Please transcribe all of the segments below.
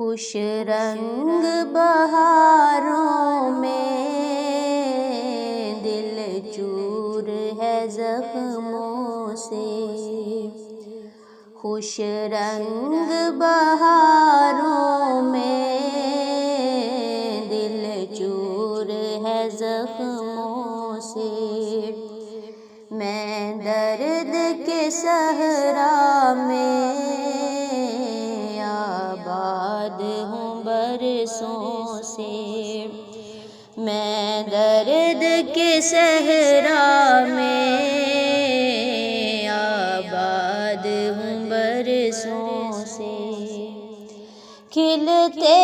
خوش رنگ بہاروں میں دل چور ہے زخموں سے، خوش رنگ بہاروں میں دل چور ہے زخموں سے، میں درد کے صحرا میں آباد ہوں برسوں سے، میں درد کے صحرا میں آباد ہوں برسوں سے، کھلتے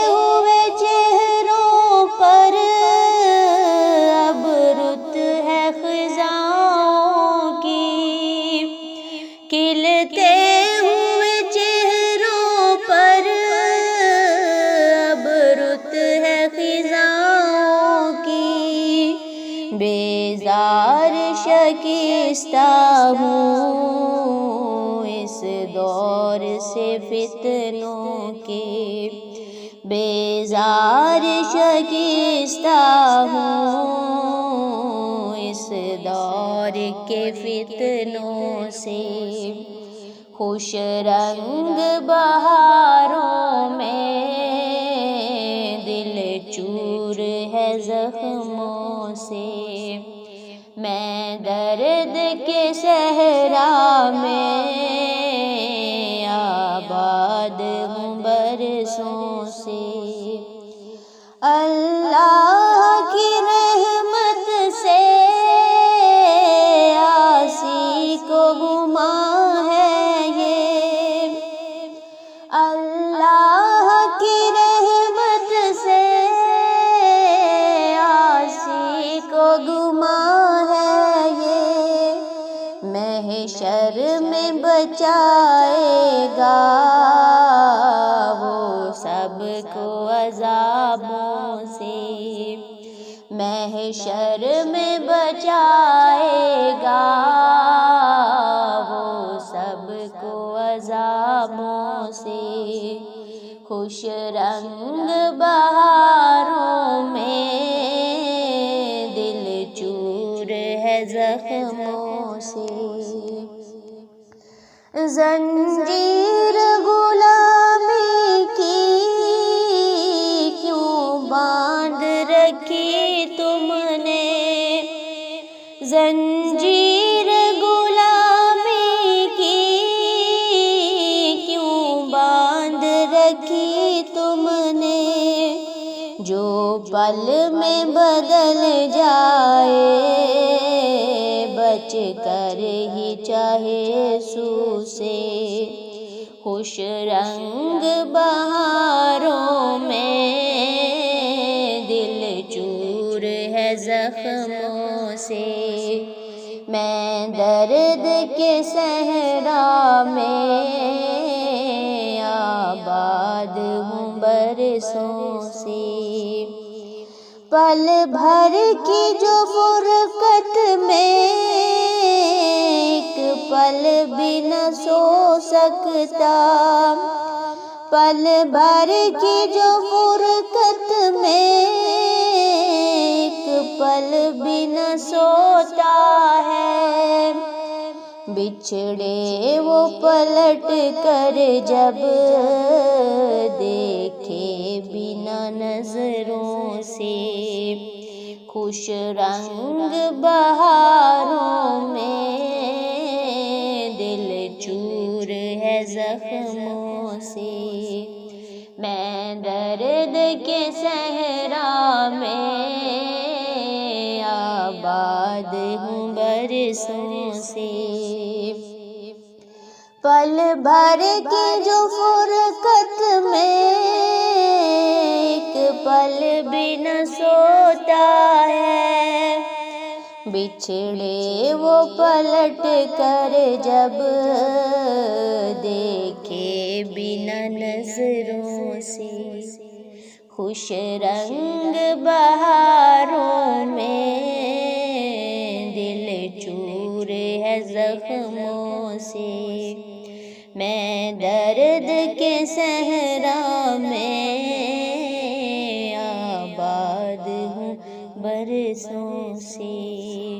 ہوئے چہروں پر اب رت ہے خزاں کی، کھلتے ہوئے چہروں پر اب رت ہے خزاں کی، بیزار شکستہ ہوں اس دور سے فتنوں کے، بیزار شکستہ ہوں اس دور کے فتنوں سے، خوش رنگ بہاروں میں دل چور ہے زخموں سے، میں درد کے صحرا میں آباد ہوں برسوں سے، اللہ کی رحمت سے عاصی کو گماں ہے یہ، اللہ کی رحمت سے عاصی کو گماں ہے یہ، محشر میں بچائے گا وہ سب کو عذابوں سے، محشر میں بچائے گا وہ سب کو عذابوں سے، خوش رنگ بہاروں میں دل چور ہے زخموں سے، زنجیر غلامی کی کیوں باندھ رکھی تم نے، زنجیر غلامی کی کیوں باندھ رکھی تم نے، جو پل میں بدل جائے بچ کر ہی چاہے سو سے، خوش رنگ بہاروں میں دل چور ہے زخموں سے، میں درد کے صحرا میں آباد ہوں برسوں سے، پل بھر کی جو فرقت میں ایک پل بھی نہ سو سکتا، پل بھر کی جو فرقت میں ایک پل بھی نہ سوتا ہے، بچھڑے وہ پلٹ کر جب دیکھے بنا نظروں سے، خوش رنگ بہاروں میں دل چور ہے زخموں سے، میں درد کے صحرا میں آباد ہوں برسوں سے، پل بھر کی جو فرقت میں ایک پل بھی نہ سوتا ہے، بچھڑے وہ پلٹ کر جب دیکھے بنا نظروں سے، خوش رنگ بہاروں میں دل چور ہے زخموں سے، میں درد کے صحرا میں آباد ہوں برسوں سے۔